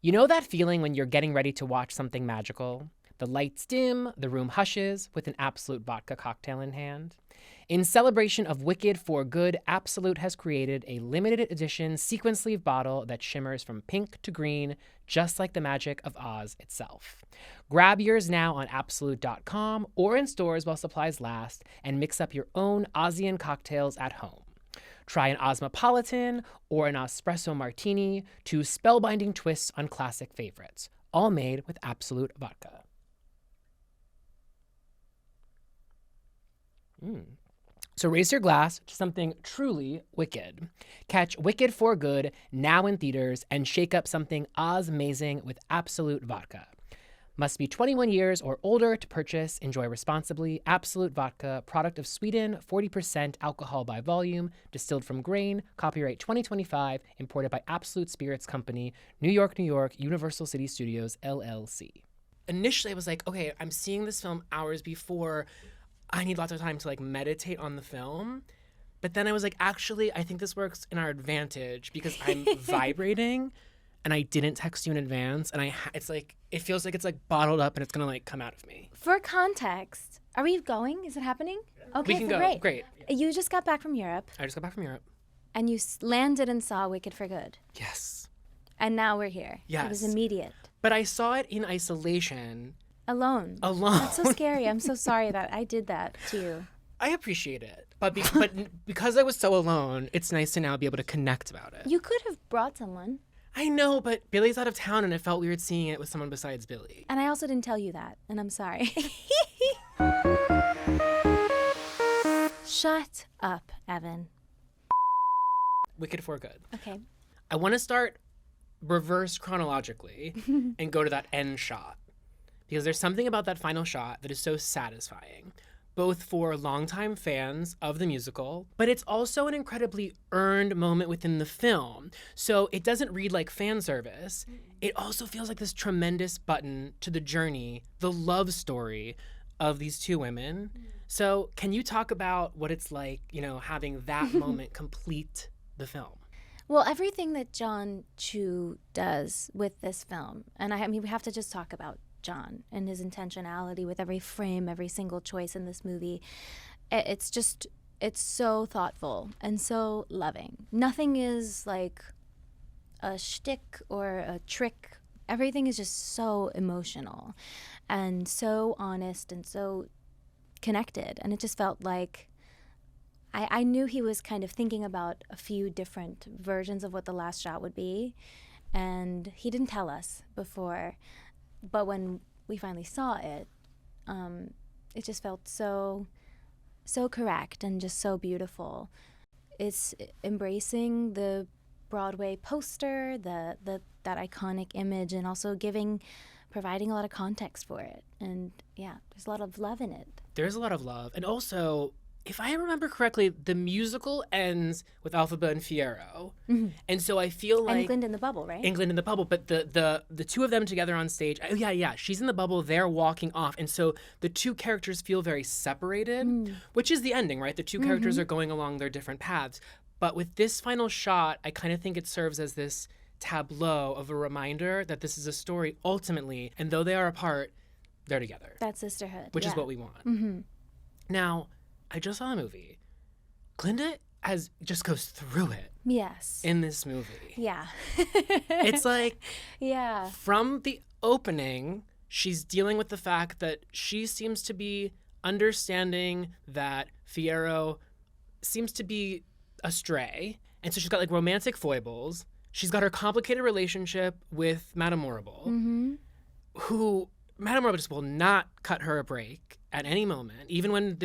You know that feeling when you're getting ready to watch something magical? The lights dim, the room hushes, with an Absolute vodka cocktail in hand. In celebration of Wicked for Good, Absolute has created a limited edition sequin sleeve bottle that shimmers from pink to green, just like the magic of Oz itself. Grab yours now on Absolute.com or in stores while supplies last, and mix up your own Ozian cocktails at home. Try an Osmopolitan or an Espresso Martini, two spellbinding twists on classic favorites, all made with Absolute vodka. So raise your glass to something truly wicked. Catch Wicked for Good now in theaters and shake up something Oz-mazing with Absolute vodka. Must be 21 years or older to purchase. Enjoy responsibly. Absolute vodka, product of Sweden, 40% alcohol by volume, distilled from grain, copyright 2025, imported by Absolute Spirits Company, New York, New York, Universal City Studios, LLC. Initially, I was like, okay, I'm seeing this film hours before. I need lots of time to meditate on the film. But then I was like, actually, I think this works in our advantage because I'm vibrating. And I didn't text you in advance, and it's like, it feels like it's bottled up and it's gonna come out of me. For context, are we going? Is it happening? Yeah. Okay, we can go. Great. You just got back from Europe. I just got back from Europe. And you landed and saw Wicked for Good. Yes. And now we're here. Yes. It was immediate. But I saw it in isolation. Alone. That's so scary. I'm so sorry that I did that to you. I appreciate it. But because I was so alone, it's nice to now be able to connect about it. You could have brought someone. I know, but Billy's out of town, and it felt weird seeing it with someone besides Billy. And I also didn't tell you that, and I'm sorry. Shut up, Evan. Wicked for Good. Okay. I want to start reverse chronologically and go to that end shot. Because there's something about that final shot that is so satisfying, both for longtime fans of the musical, but it's also an incredibly earned moment within the film. So it doesn't read like fan service. It also feels like this tremendous button to the journey, the love story of these two women. So can you talk about what it's like, having that moment complete the film? Well, everything that John Chu does with this film, and I mean, we have to just talk about John and his intentionality with every frame, every single choice in this movie. It's so thoughtful and so loving. Nothing is like a shtick or a trick. Everything is just so emotional and so honest and so connected. And it just felt like I knew he was kind of thinking about a few different versions of what the last shot would be. And he didn't tell us before. But when we finally saw it, it just felt so correct and just so beautiful. It's embracing the Broadway poster, that iconic image, and also providing a lot of context for it. And yeah, there's a lot of love in it. There's a lot of love. And also, if I remember correctly, the musical ends with Elphaba and Fiyero. Mm-hmm. And so I feel like... And Glinda in the Bubble, right? And Glinda in the Bubble. But the two of them together on stage... Oh, yeah. She's in the bubble. They're walking off. And so the two characters feel very separated, which is the ending, right? The two characters are going along their different paths. But with this final shot, I kind of think it serves as this tableau of a reminder that this is a story ultimately. And though they are apart, they're together. That's sisterhood. Which is what we want. Mm-hmm. Now... I just saw a movie. Glinda just goes through it. Yes. In this movie. Yeah. It's like, yeah. From the opening, she's dealing with the fact that she seems to be understanding that Fiyero seems to be astray. And so she's got romantic foibles. She's got her complicated relationship with Madame Morrible, who Madame Morrible just will not cut her a break at any moment, even when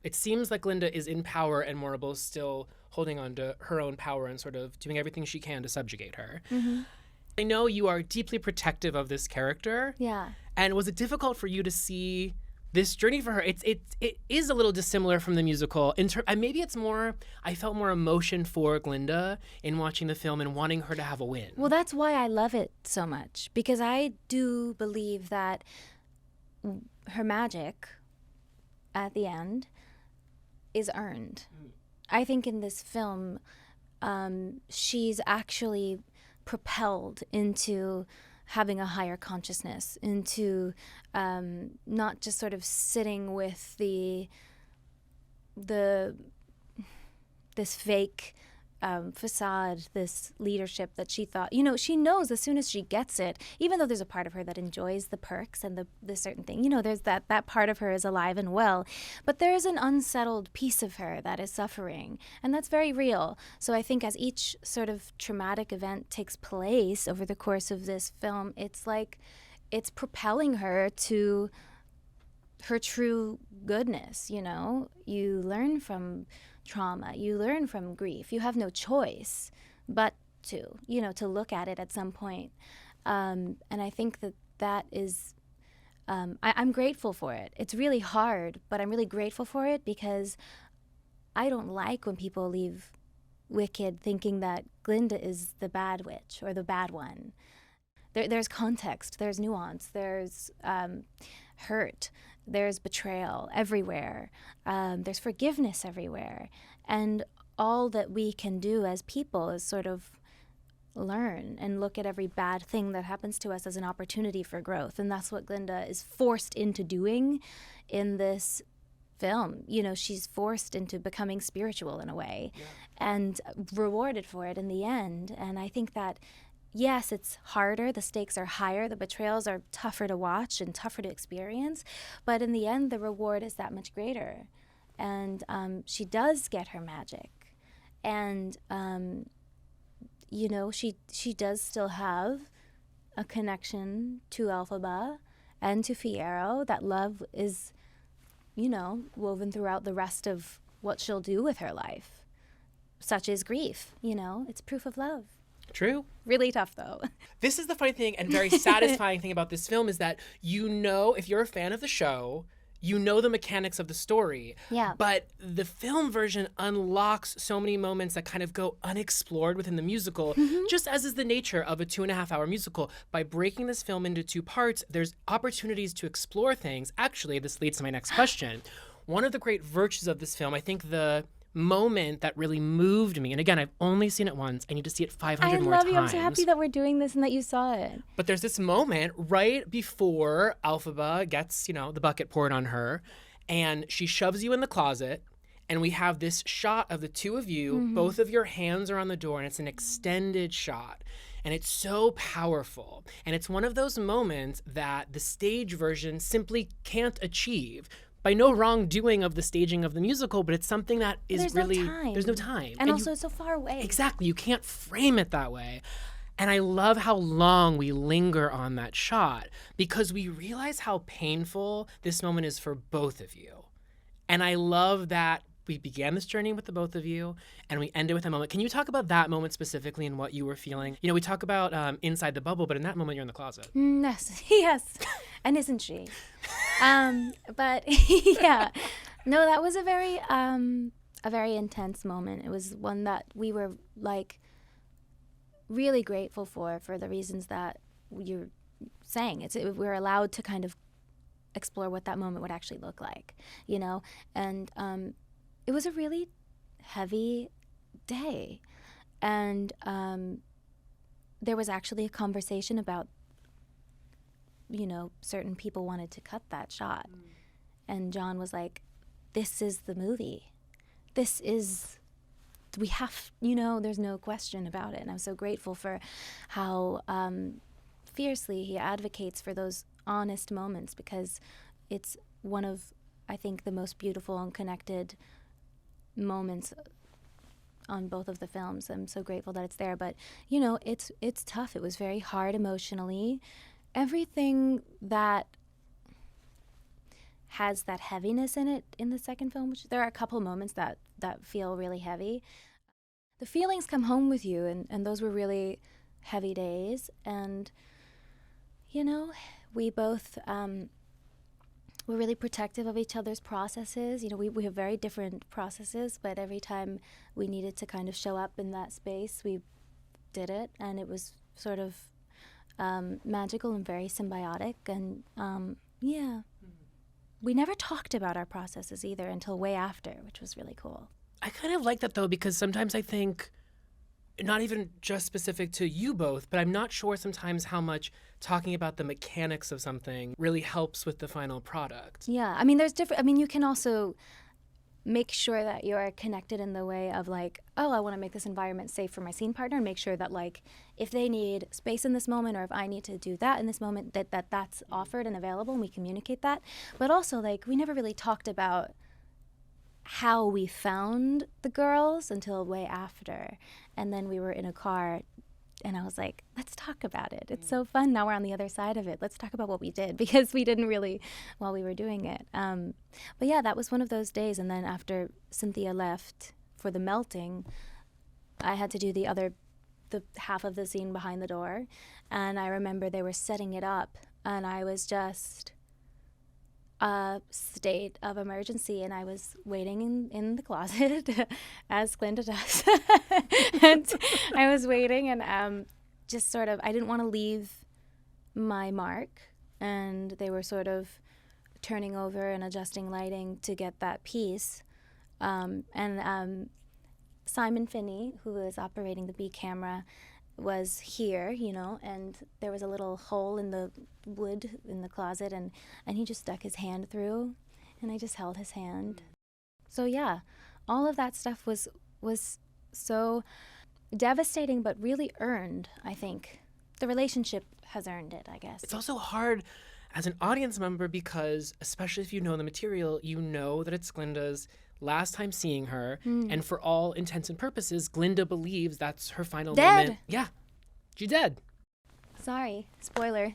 it seems like Glinda is in power and Morrible's still holding on to her own power and sort of doing everything she can to subjugate her. Mm-hmm. I know you are deeply protective of this character. Yeah. And was it difficult for you to see this journey for her? It is a little dissimilar from the musical. Maybe it's more, I felt more emotion for Glinda in watching the film and wanting her to have a win. Well, that's why I love it so much, because I do believe that her magic at the end is earned. I think in this film, she's actually propelled into having a higher consciousness, into not just sort of sitting with this fake facade, this leadership that she thought, she knows as soon as she gets it, even though there's a part of her that enjoys the perks and the certain thing, there's that part of her is alive and well, but there's an unsettled piece of her that is suffering, and that's very real. So I think as each sort of traumatic event takes place over the course of this film, it's like it's propelling her to her true goodness. You learn from trauma, you learn from grief, you have no choice but to look at it at some point, and I think that is I'm grateful for it. It's really hard, but I'm really grateful for it, because I don't like when people leave Wicked thinking that Glinda is the bad witch or the bad one. There's context, there's nuance, there's hurt, there's betrayal everywhere, there's forgiveness everywhere, and all that we can do as people is sort of learn and look at every bad thing that happens to us as an opportunity for growth, and that's what Glinda is forced into doing in this film. She's forced into becoming spiritual in a way, and rewarded for it in the end. And I think that yes, it's harder, the stakes are higher, the betrayals are tougher to watch and tougher to experience, but in the end, the reward is that much greater. And she does get her magic. And, she does still have a connection to Elphaba and to Fiyero. That love is, woven throughout the rest of what she'll do with her life. Such is grief, it's proof of love. True. Really tough, though. This is the funny thing and very satisfying thing about this film, is that if you're a fan of the show, the mechanics of the story. Yeah. But the film version unlocks so many moments that kind of go unexplored within the musical, just as is the nature of a 2.5-hour musical. By breaking this film into 2 parts, there's opportunities to explore things. Actually, this leads to my next question. One of the great virtues of this film, I think the moment that really moved me, and again, I've only seen it once, I need to see it 500 more times. I love you. I'm so happy that we're doing this and that you saw it. But there's this moment right before Elphaba gets, the bucket poured on her, and she shoves you in the closet, and we have this shot of the two of you, both of your hands are on the door, and it's an extended shot. And it's so powerful. And it's one of those moments that the stage version simply can't achieve, by no wrongdoing of the staging of the musical, but it's something that is there's no time. And also it's so far away. Exactly. You can't frame it that way. And I love how long we linger on that shot, because we realize how painful this moment is for both of you. And I love that we began this journey with the both of you, and we ended with a moment. Can you talk about that moment specifically and what you were feeling? We talk about inside the bubble, but in that moment, you're in the closet. Yes. And isn't she? But yeah, no, that was a very intense moment. It was one that we were really grateful for the reasons that you're saying. We're allowed to kind of explore what that moment would actually look like, and it was a really heavy day, and there was actually a conversation about, certain people wanted to cut that shot, and John was like, this is the movie, we have, there's no question about it. And I'm so grateful for how fiercely he advocates for those honest moments, because it's one of, I think, the most beautiful and connected moments on both of the films. I'm so grateful that it's there, but it's tough. It was very hard emotionally. Everything that has that heaviness in it in the second film, which there are a couple moments that feel really heavy. The feelings come home with you, and those were really heavy days. And we both we're really protective of each other's processes. We have very different processes, but every time we needed to kind of show up in that space, we did it, and it was sort of magical and very symbiotic. And we never talked about our processes either until way after, which was really cool. I kind of like that, though, because sometimes I think not even just specific to you both, but I'm not sure sometimes how much talking about the mechanics of something really helps with the final product. Yeah, I mean, there's different. I mean, you can also make sure that you're connected in the way of like, oh, I want to make this environment safe for my scene partner, and make sure that like if they need space in this moment or if I need to do that in this moment, that's offered and available, and we communicate that. But also, like, we never really talked about how we found the girls until way after. And then we were in a car and I was like, let's talk about it. It's so fun. Now we're on the other side of it. Let's talk about what we did, because we didn't really while we were doing it. But yeah, that was one of those days. And then after Cynthia left for the melting, I had to do the half of the scene behind the door. And I remember they were setting it up and I was just a state of emergency, and I was waiting in the closet as Glinda does. And I was waiting and just sort of, I didn't want to leave my mark, and they were sort of turning over and adjusting lighting to get that piece. And Simon Finney, who was operating the B camera, was here, you know, and there was a little hole in the wood in the closet, and he just stuck his hand through, and I just held his hand. So yeah, all of that stuff was so devastating, but really earned, I think. The relationship has earned it, I guess. It's also hard as an audience member because, especially if you know the material, you know that it's Glinda's last time seeing her, and for all intents and purposes, Glinda believes that's her final moment. Yeah, she's dead. Sorry, spoiler.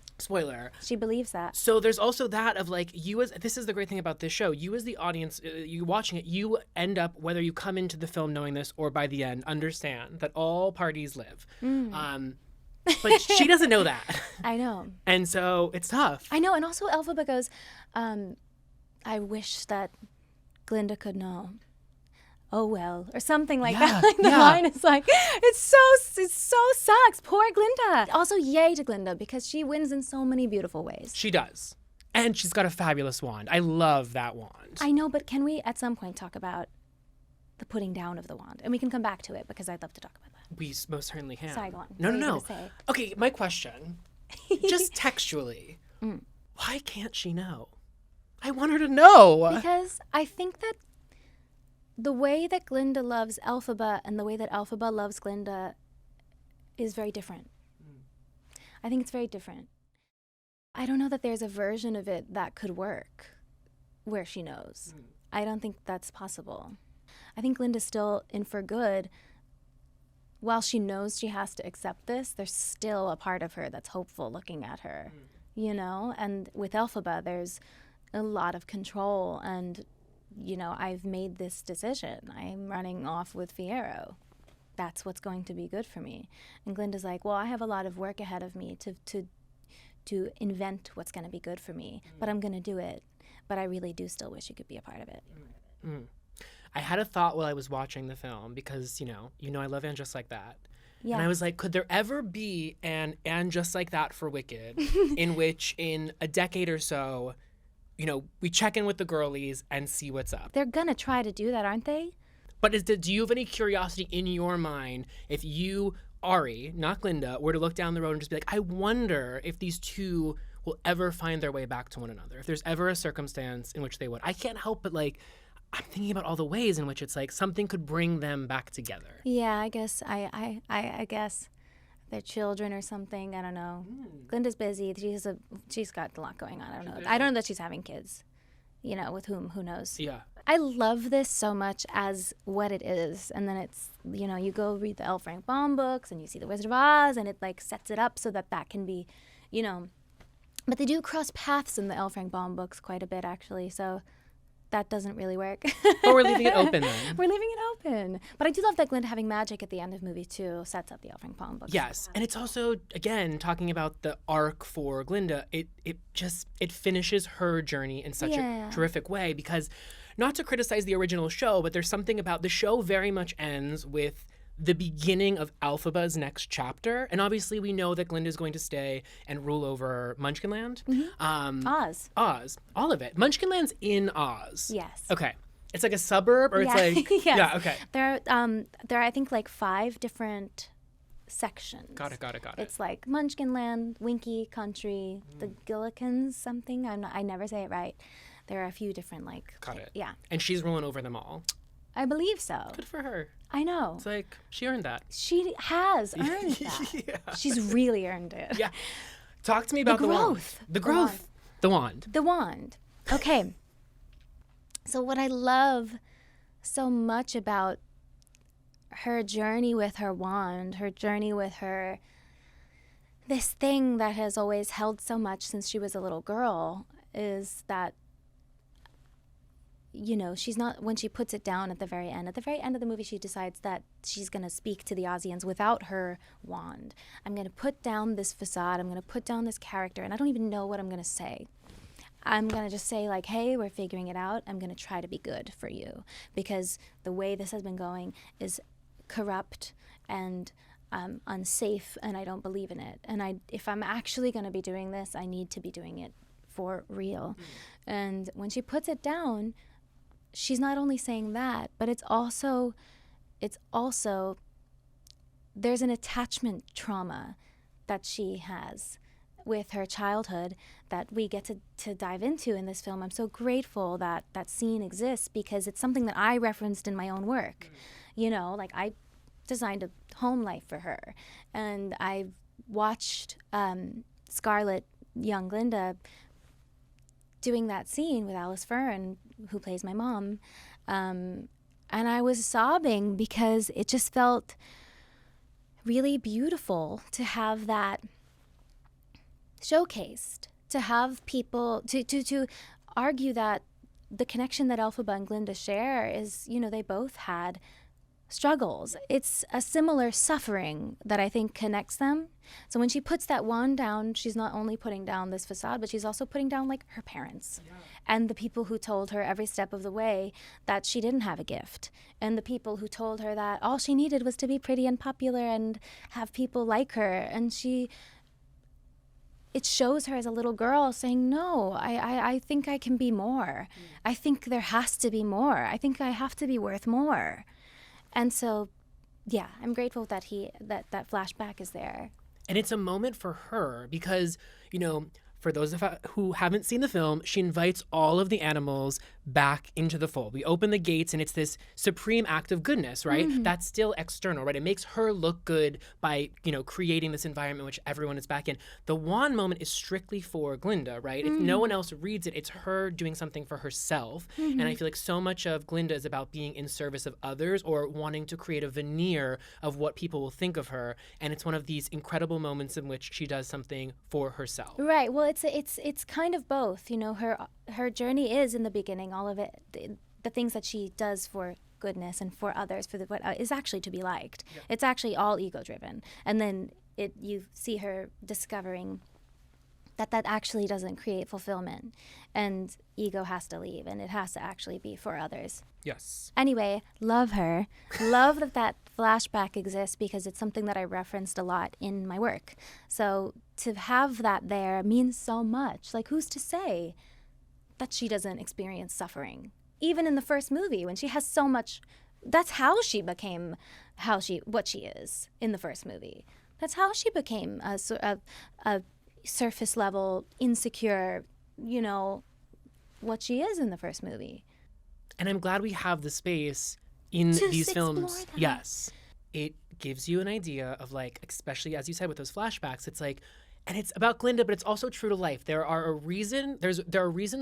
She believes that. So there's also that of like, this is the great thing about this show, you as the audience, you watching it, you end up, whether you come into the film knowing this or by the end, understand that all parties live. But she doesn't know that. I know. And so it's tough. I know, and also Elphaba goes, I wish that Glinda could know. Oh well, or something like that. Like the line is like, it so sucks. Poor Glinda. Also, yay to Glinda, because she wins in so many beautiful ways. She does. And she's got a fabulous wand. I love that wand. I know, but can we at some point talk about the putting down of the wand? And we can come back to it, because I'd love to talk about that. We most certainly can. Sorry, go on. No. Okay, my question, just textually, why can't she know? I want her to know. Because I think that the way that Glinda loves Elphaba and the way that Elphaba loves Glinda is very different. I think it's very different. I don't know that there's a version of it that could work where she knows. I don't think that's possible. I think Glinda's still in for good. While she knows she has to accept this, there's still a part of her that's hopeful looking at her, you know? And with Elphaba, there's a lot of control, and, you know, I've made this decision. I'm running off with Fiyero. That's what's going to be good for me. And Glinda's like, well, I have a lot of work ahead of me to invent what's going to be good for me, but I'm going to do it. But I really do still wish you could be a part of it. I had a thought while I was watching the film, because, you know I love And Just Like That. Yeah. And I was like, could there ever be an And Just Like That for Wicked in which in a decade or so, you know, we check in with the girlies and see what's up? They're going to try to do that, aren't they? But do you have any curiosity in your mind if you, Ari, not Glinda, were to look down the road and just be like, I wonder if these two will ever find their way back to one another, if there's ever a circumstance in which they would? I can't help but, like, I'm thinking about all the ways in which it's like something could bring them back together. Yeah, I guess I guess they're children or something. I don't know. Glinda's busy. She's got a lot going on. I don't know. I don't know that she's having kids. You know, with whom? Who knows? Yeah. I love this so much as what it is, and then it's, you know, you go read the L. Frank Baum books and you see The Wizard of Oz, and it like sets it up so that can be, you know. But they do cross paths in the L. Frank Baum books quite a bit, actually. So that doesn't really work. But we're leaving it open then. We're leaving it open. But I do love that Glinda having magic at the end of movie 2 sets up the L. Frank Baum books. Yes, and it's also, again, talking about the arc for Glinda, it finishes her journey in such a terrific way, because not to criticize the original show, but there's something about the show very much ends with the beginning of Elphaba's next chapter. And obviously we know that Glinda's going to stay and rule over Munchkinland. Oz. All of it. Munchkinland's in Oz. Yes. Okay. It's like a suburb, or it's like... Yes. Yeah, okay. There are, I think, like 5 different sections. Got it. It's like Munchkinland, Winky Country, the Gillikens something. I never say it right. There are a few different Got it. Yeah. And she's ruling over them all. I believe so. Good for her. I know. It's like, she earned that. She has earned that. Yeah. She's really earned it. Yeah. Talk to me about the growth. wand. The growth. The wand. The wand. Okay. So what I love so much about her journey with her wand, her journey with her, this thing that has always held so much since she was a little girl, is that, you know, she's not, when she puts it down at the very end of the movie, she decides that she's going to speak to the Ozians without her wand. I'm going to put down this facade, I'm going to put down this character, and I don't even know what I'm going to say. I'm going to just say, like, hey, we're figuring it out. I'm going to try to be good for you. Because the way this has been going is corrupt and unsafe, and I don't believe in it. And if I'm actually going to be doing this, I need to be doing it for real. And when she puts it down, she's not only saying that, but it's also there's an attachment trauma that she has with her childhood that we get to dive into in this film. I'm so grateful that that scene exists, because it's something that I referenced in my own work. You know, like, I designed a home life for her, and I watched Scarlett, young Glinda, doing that scene with Alice Fern, who plays my mom, and I was sobbing because it just felt really beautiful to have that showcased, to have people to argue that the connection that Elphaba and Glinda share is, you know, they both had struggles. It's a similar suffering that I think connects them. So when she puts that wand down, she's not only putting down this facade, but she's also putting down, like, her parents and the people who told her every step of the way that she didn't have a gift, and the people who told her that all she needed was to be pretty and popular and have people like her. And it shows her as a little girl saying, no, I think I can be more. I think there has to be more. I think I have to be worth more. And so, yeah, I'm grateful that that flashback is there. And it's a moment for her because, you know, for those of us who haven't seen the film, she invites all of the animals back into the fold. We open the gates, and it's this supreme act of goodness, right? That's still external, right? It makes her look good by, you know, creating this environment in which everyone is back in. The wand moment is strictly for Glinda, right? If no one else reads it, it's her doing something for herself. And I feel like so much of Glinda is about being in service of others or wanting to create a veneer of what people will think of her. And it's one of these incredible moments in which she does something for herself. Right. Well, it's kind of both. You know, her journey is, in the beginning, all of it, the things that she does for goodness and for others, for what is actually to be liked. Yeah. It's actually all ego driven, and then you see her discovering that actually doesn't create fulfillment, and ego has to leave, and it has to actually be for others. Yes. Anyway, love her. Love that flashback exists, because it's something that I referenced a lot in my work. So to have that there means so much. Like, who's to say that she doesn't experience suffering? Even in the first movie, when she has so much, that's how she became what she is in the first movie. That's how she became a surface level, insecure, you know, what she is in the first movie. And I'm glad we have the space in these films. That. Yes. It gives you an idea of, like, especially as you said with those flashbacks, it's like, and it's about Glinda, but it's also true to life. There are reasons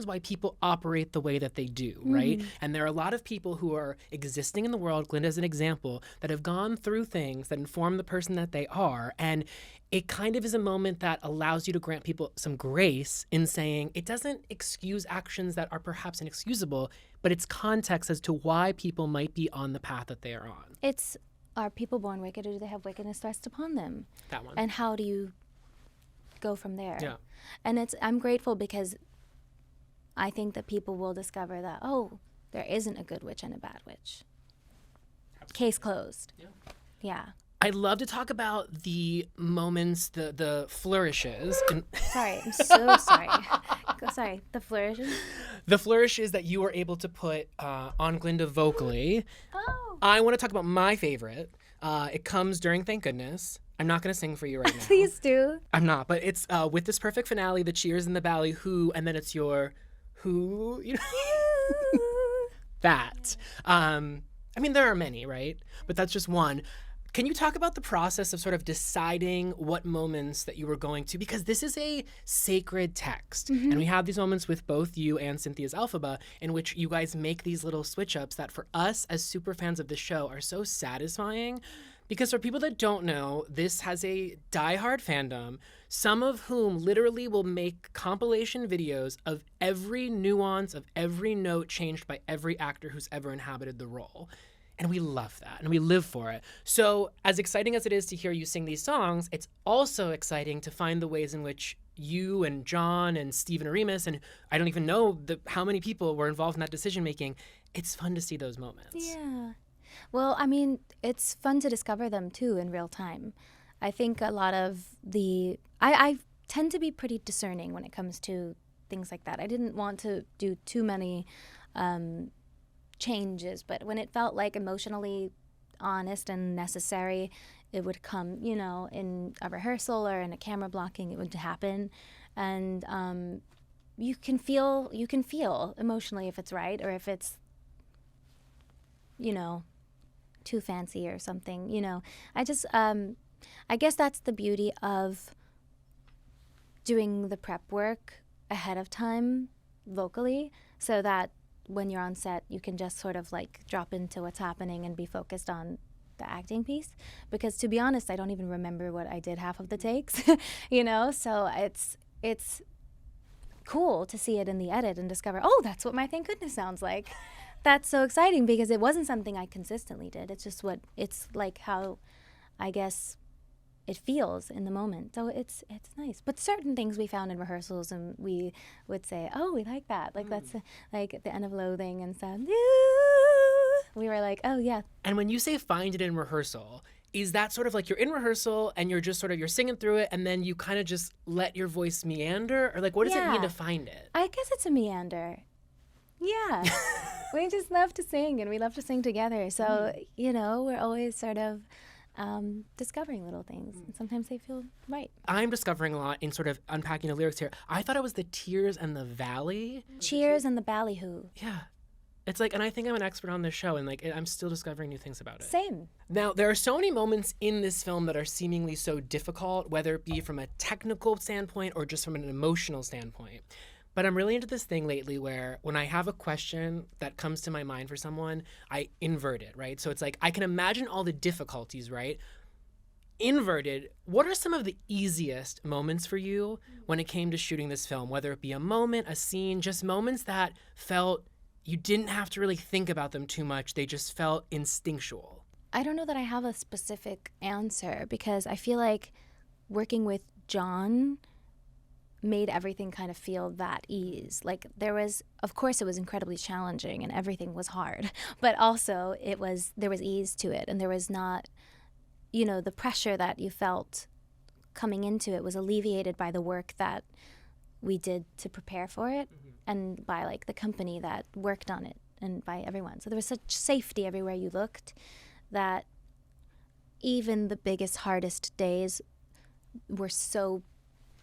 why people operate the way that they do, right? And there are a lot of people who are existing in the world, Glinda is an example, that have gone through things that inform the person that they are. And it kind of is a moment that allows you to grant people some grace in saying it doesn't excuse actions that are perhaps inexcusable, but it's context as to why people might be on the path that they are on. It's, are people born wicked, or do they have wickedness thrust upon them? That one. And how do you go from there? Yeah. And I'm grateful, because I think that people will discover that, oh, there isn't a good witch and a bad witch. Absolutely. Case closed. Yeah. I'd love to talk about the moments, the flourishes. Sorry, I'm so sorry. Sorry, the flourishes? The flourishes that you were able to put on Glinda vocally. Oh. I want to talk about my favorite, It comes during Thank Goodness. I'm not going to sing for you right now. Please do. I'm not, but it's with this perfect finale, the cheers and the ballyhoo, and then it's your who, you know, that. I mean, there are many, right? But that's just one. Can you talk about the process of sort of deciding what moments that you were going to? Because this is a sacred text. And we have these moments with both you and Cynthia's Elphaba in which you guys make these little switch ups that for us as super fans of the show are so satisfying. Because for people that don't know, this has a diehard fandom, some of whom literally will make compilation videos of every nuance of every note changed by every actor who's ever inhabited the role. And we love that, and we live for it. So as exciting as it is to hear you sing these songs, it's also exciting to find the ways in which you and John and Stephen Aremus, and I don't even know how many people were involved in that decision-making. It's fun to see those moments. Yeah. Well, I mean, it's fun to discover them, too, in real time. I think a lot of I tend to be pretty discerning when it comes to things like that. I didn't want to do too many changes, but when it felt like emotionally honest and necessary, it would come, you know, in a rehearsal or in a camera blocking, it would happen. And you can feel emotionally if it's right or if it's, you know, too fancy or something, you know. I guess that's the beauty of doing the prep work ahead of time vocally, so that when you're on set, you can just sort of like drop into what's happening and be focused on the acting piece. Because to be honest, I don't even remember what I did half of the takes, you know? So it's cool to see it in the edit and discover, oh, that's what my Thank Goodness sounds like. That's so exciting because it wasn't something I consistently did. It's just it's like how I guess it feels in the moment. So it's nice. But certain things we found in rehearsals and we would say, oh, we like that. Like that's like at the end of Loathing and stuff. We were like, oh, yeah. And when you say find it in rehearsal, is that sort of like you're in rehearsal and you're just sort of, you're singing through it and then you kind of just let your voice meander? Or like, what does it mean to find it? I guess it's a meander. Yeah. We just love to sing and we love to sing together. So, you know, we're always sort of discovering little things. And sometimes they feel right. I'm discovering a lot in sort of unpacking the lyrics here. I thought it was the tears and the valley. Cheers and the ballyhoo. Yeah. It's like, and I think I'm an expert on this show, and like, I'm still discovering new things about it. Same. Now, there are so many moments in this film that are seemingly so difficult, whether it be from a technical standpoint or just from an emotional standpoint. But I'm really into this thing lately where when I have a question that comes to my mind for someone, I invert it, right? So it's like, I can imagine all the difficulties, right? Inverted, what are some of the easiest moments for you when it came to shooting this film? Whether it be a moment, a scene, just moments that felt you didn't have to really think about them too much. They just felt instinctual. I don't know that I have a specific answer because I feel like working with John made everything kind of feel that ease. Like there was, of course it was incredibly challenging and everything was hard, but also there was ease to it and there was not, you know, the pressure that you felt coming into it was alleviated by the work that we did to prepare for it and by like the company that worked on it and by everyone. So there was such safety everywhere you looked that even the biggest, hardest days were so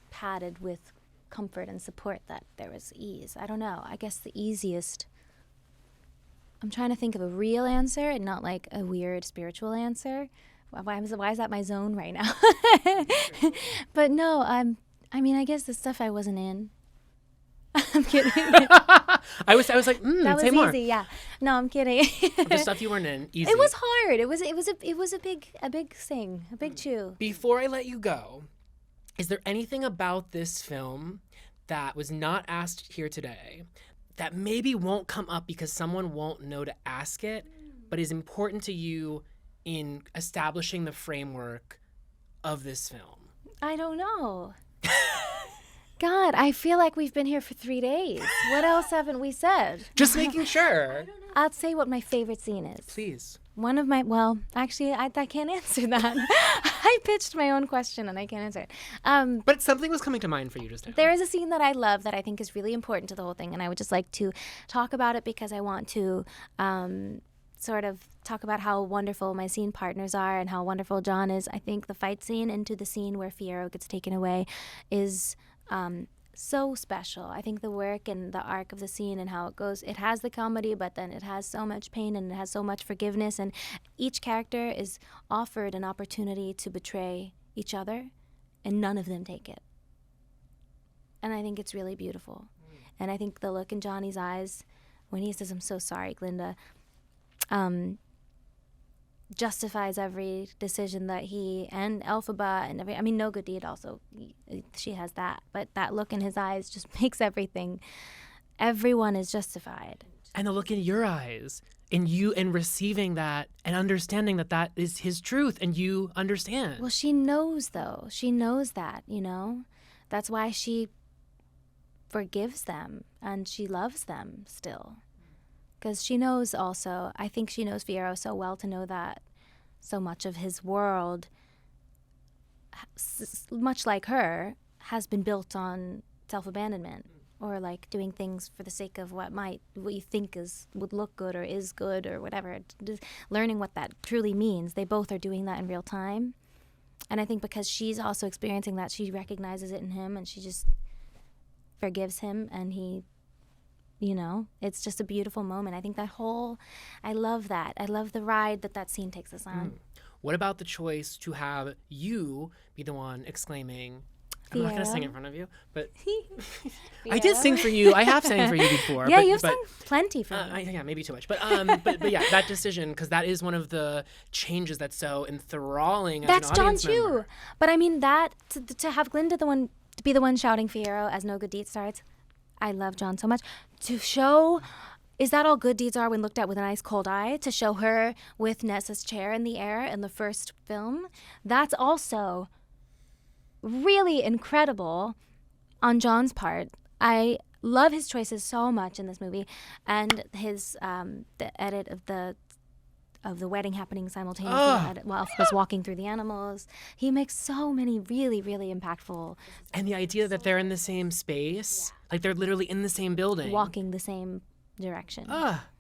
padded with comfort and support that there was ease. I don't know. I guess the easiest. I'm trying to think of a real answer and not like a weird spiritual answer. Why is that my zone right now? But no, I mean, I guess the stuff I wasn't in. I'm kidding. I was like, that was say easy. more. Yeah. No, I'm kidding. The stuff you weren't in, easy. It was hard. It was a big thing, a big chew. Before I let you go, is there anything about this film that was not asked here today that maybe won't come up because someone won't know to ask it, but is important to you in establishing the framework of this film? I don't know. God, I feel like we've been here for 3 days. What else haven't we said? Just making sure. I'll say what my favorite scene is. Please. One of my, well, actually, I can't answer that. I pitched my own question and I can't answer it. But something was coming to mind for you just now. There is a scene that I love that I think is really important to the whole thing, and I would just like to talk about it because I want to sort of talk about how wonderful my scene partners are and how wonderful John is, I think the fight scene into the scene where Fiyero gets taken away is so special. I think the work and the arc of the scene and how it goes, it has the comedy, but then it has so much pain and it has so much forgiveness, and each character is offered an opportunity to betray each other, and none of them take it. And I think it's really beautiful. And I think the look in Johnny's eyes when he says, "I'm so sorry, Glinda," justifies every decision that he and Elphaba and I mean, No Good Deed also, she has that. But that look in his eyes just makes everyone is justified. And the look in your eyes, and you, and receiving that and understanding that that is his truth, and you understand. Well, she knows, though. She knows that, you know? That's why she forgives them and she loves them still. Because she knows also, I think she knows Fiyero so well to know that so much of his world, much like her, has been built on self-abandonment or like doing things for the sake of what you think would look good or is good or whatever. Just learning what that truly means. They both are doing that in real time. And I think because she's also experiencing that, she recognizes it in him and she just forgives him, and he, you know, it's just a beautiful moment. I think I love that. I love the ride that scene takes us on. What about the choice to have you be the one exclaiming, I'm not going to sing in front of you, but I did sing for you. I have sang for you before. Yeah, you've sung plenty for me. Yeah, maybe too much. But but yeah, that decision, because that is one of the changes that's so enthralling as that's an audience John member. too. But I mean, that to have Glinda to be the one shouting Fiyero as No Good Deed starts, I love John so much. To show, is that all good deeds are when looked at with an ice cold eye? To show her with Nessa's chair in the air in the first film, that's also really incredible on John's part. I love his choices so much in this movie, and his the edit of the wedding happening simultaneously while Elphaba's walking through the animals. He makes so many really, really impactful. And the idea that they're in the same space, like they're literally in the same building, walking the same direction.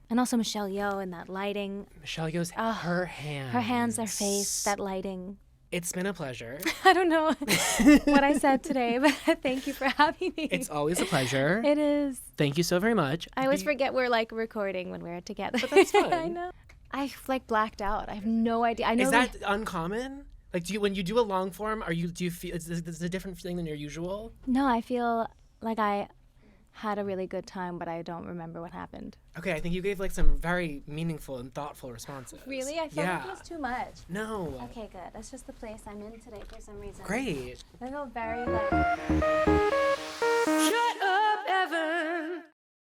And also Michelle Yeoh and that lighting. Michelle Yeoh's her hands, their face, that lighting. It's been a pleasure. I don't know what I said today, but thank you for having me. It's always a pleasure. It is. Thank you so very much. I always forget we're like recording when we're together. But that's fun. I know. I like blacked out. I have no idea. I know. Is that uncommon? Like, when you do a long form, do you feel is this a different feeling than your usual? No, I feel like I had a really good time, but I don't remember what happened. Okay, I think you gave like some very meaningful and thoughtful responses. Really? I felt like it was too much. No. Okay, good. That's just the place I'm in today for some reason. Great. I feel very like...